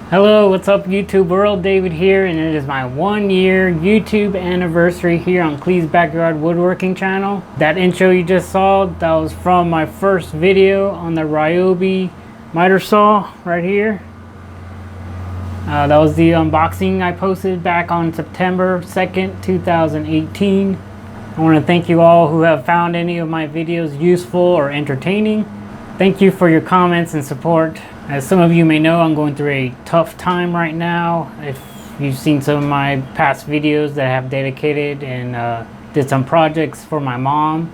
Hello, what's up YouTube world? David here, and it is my 1-year YouTube anniversary here on Clee's Backyard Woodworking channel. That intro you just saw, that was from my first video on the Ryobi miter saw right here. That was the unboxing I posted back on September 2nd, 2018. I want to thank you all who have found any of my videos useful or entertaining. Thank you for your comments and support. As some of you may know, I'm going through a tough time right now. If you've seen some of my past videos that I have dedicated and did some projects for my mom.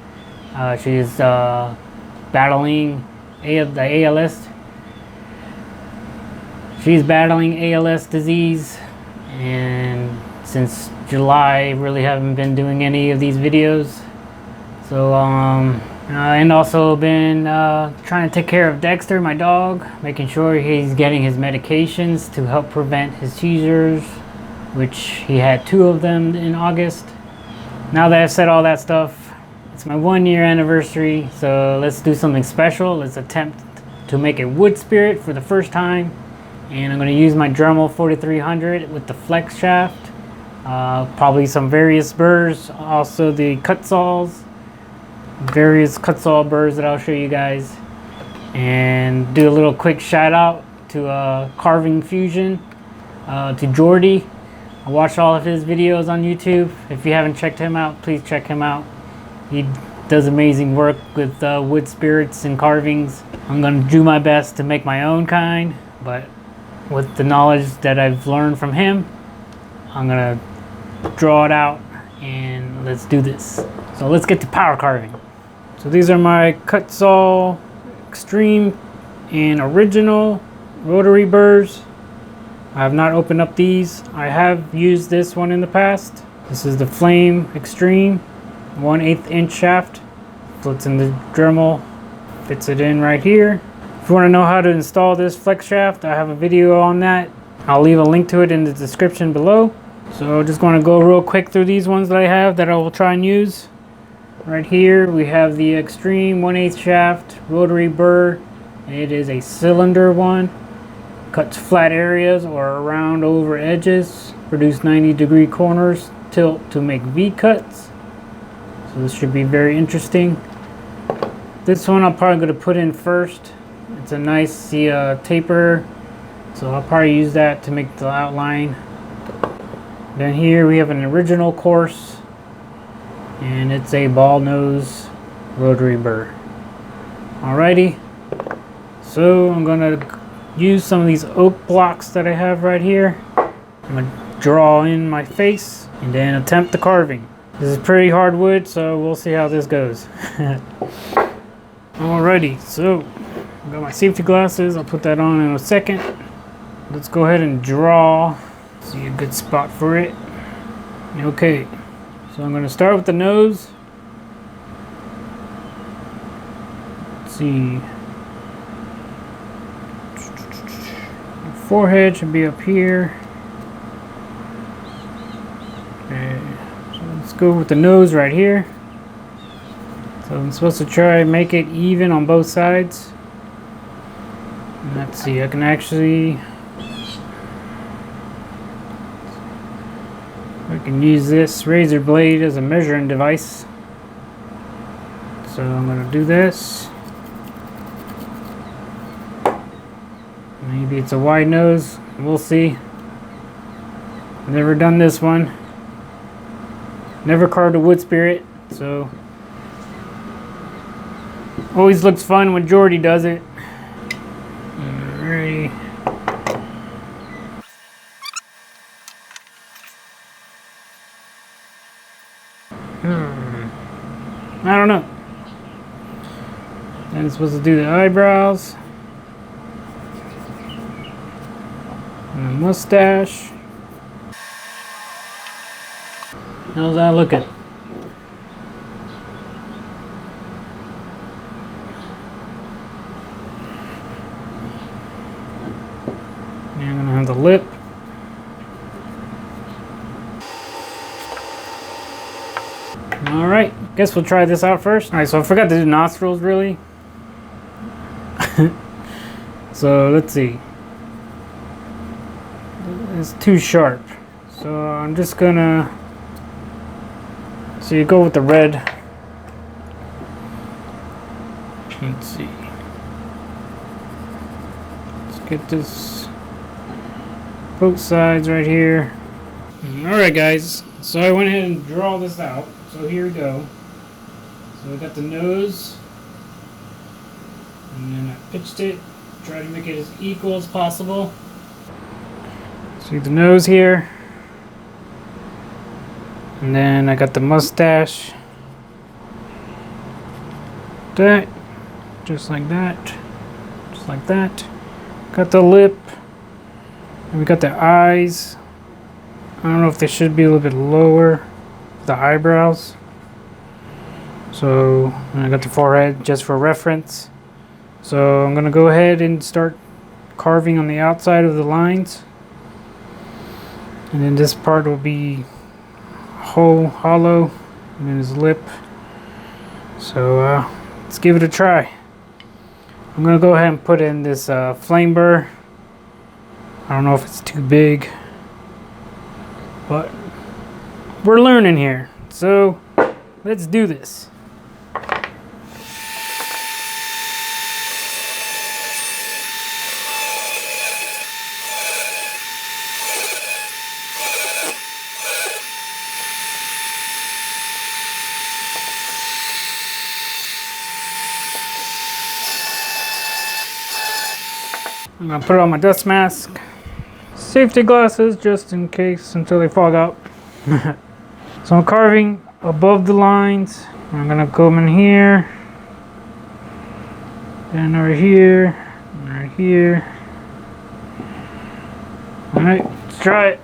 She's battling the ALS. She's battling ALS disease, and since July, really haven't been doing any of these videos. So and also been trying to take care of Dexter, my dog, making sure he's getting his medications to help prevent his seizures, which he had 2 of them in August. Now that I've said all that stuff, it's my 1-year anniversary, so let's do something special. Let's attempt to make a wood spirit for the first time, and I'm going to use my Dremel 4300 with the flex shaft, probably some various burrs, also the Kutzalls. Various Kutzall Burrs that I'll show you guys, and do a little quick shout out to Carving Fusion, to Jordy. I watch all of his videos on YouTube. If you haven't checked him out, please check him out. He does amazing work with wood spirits and carvings. I'm going to do my best to make my own kind, but with the knowledge that I've learned from him, I'm going to draw it out and let's do this. So let's get to power carving. So these are my Kutzall Extreme and Original rotary burrs. I have not opened up these. I have used this one in the past. This is the Flame Extreme 1/8 inch shaft. Fits in the Dremel, fits it in right here. If you want to know how to install this flex shaft, I have a video on that. I'll leave a link to it in the description below. So just going to go real quick through these ones that I have that I will try and use. Right here we have the Extreme 1/8 shaft rotary burr. It is a cylinder one. Cuts flat areas or round over edges. Produce 90-degree corners. Tilt to make V cuts. So this should be very interesting. This one I'm probably going to put in first. It's a nice taper. So I'll probably use that to make the outline. Then here we have an original course, and it's a ball nose rotary burr. Alrighty, so I'm gonna use some of these oak blocks that I have right here. I'm gonna draw in my face and then attempt the carving. This is pretty hard wood, so we'll see how this goes. Alrighty, so I got my safety glasses. I'll put that on in a second. Let's go ahead and draw. See a good spot for it. Okay, so I'm going to start with the nose. Let's see. The forehead should be up here. Okay, so let's go with the nose right here. So I'm supposed to try and make it even on both sides. And let's see, I can actually... I can use this razor blade as a measuring device. So I'm going to do this. Maybe it's a wide nose. We'll see. Never done this one. Never carved a wood spirit. So always looks fun when Jordy does it. Alrighty. I don't know. Then it's supposed to do the eyebrows and the mustache. How's that looking? And I'm gonna have the lip. Alright, guess we'll try this out first. Alright, so I forgot to do nostrils really. So let's see. is too sharp. So I'm just gonna, so you go with the red. Let's see. Let's get this both sides right here. Alright guys, so I went ahead and draw this out. So here we go. So I got the nose, and then I pitched it, try to make it as equal as possible. See the nose here, and then I got the mustache. That, just like that, just like that. Got the lip, and we got the eyes. I don't know if they should be a little bit lower, the eyebrows. So I got the forehead just for reference. So I'm gonna go ahead and start carving on the outside of the lines, and then this part will be hollow, and then his lip. So let's give it a try. I'm gonna go ahead and put in this flame burr. I don't know if it's too big, but we're learning here. So let's do this. I'm gonna put on my dust mask, safety glasses just in case until they fog out. So I'm carving above the lines. I'm gonna come in here, then right here, and right here. All right, let's try it.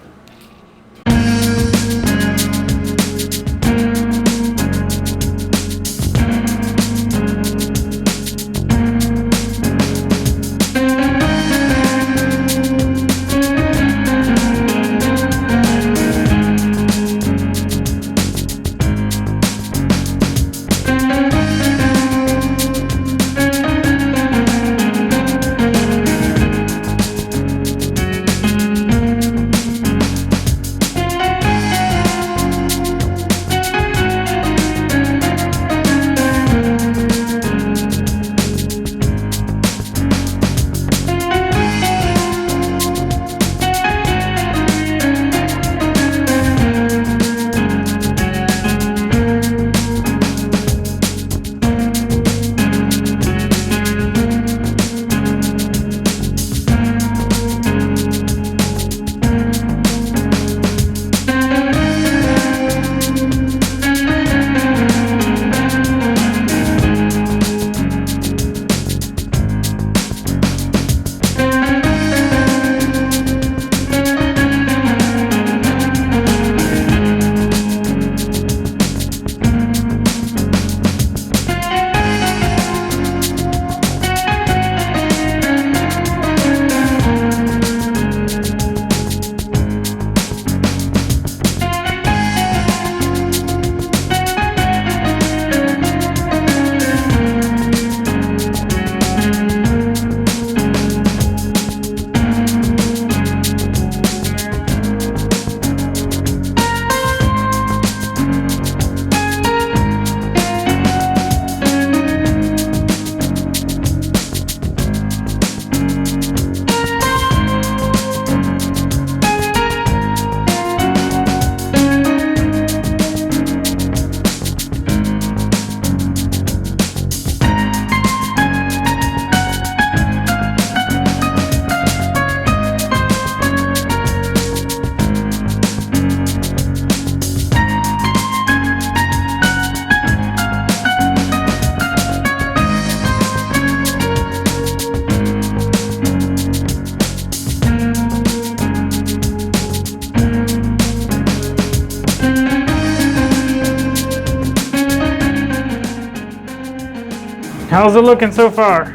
How's it looking so far?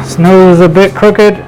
His nose is a bit crooked.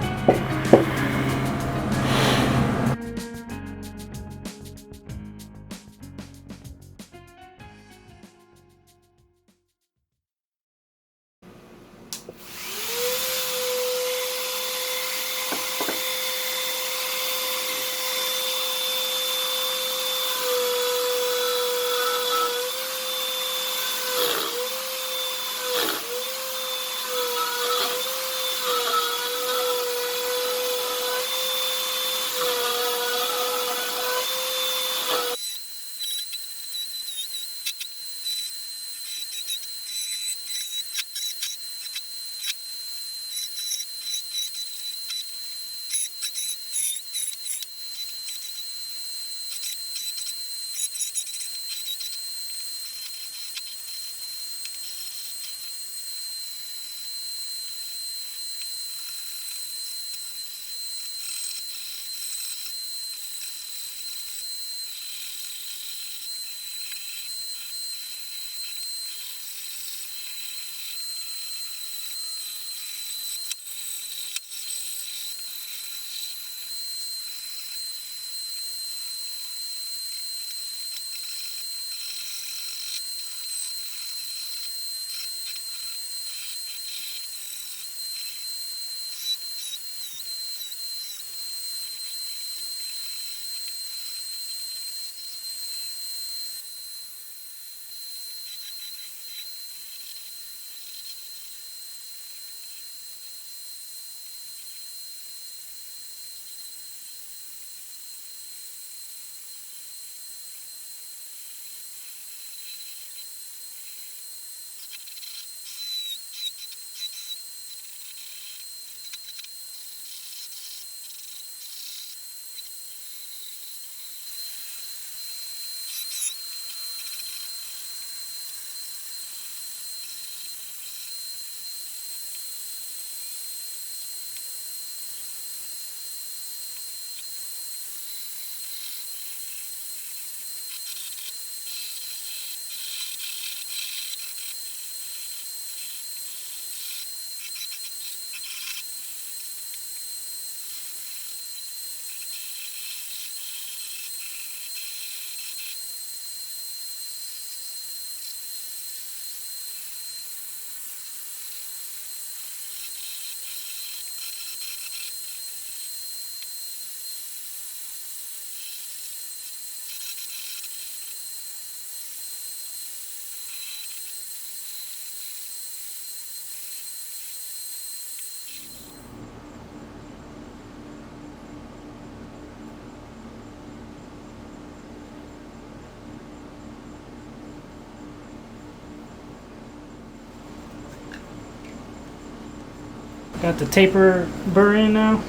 Got the taper burr in now.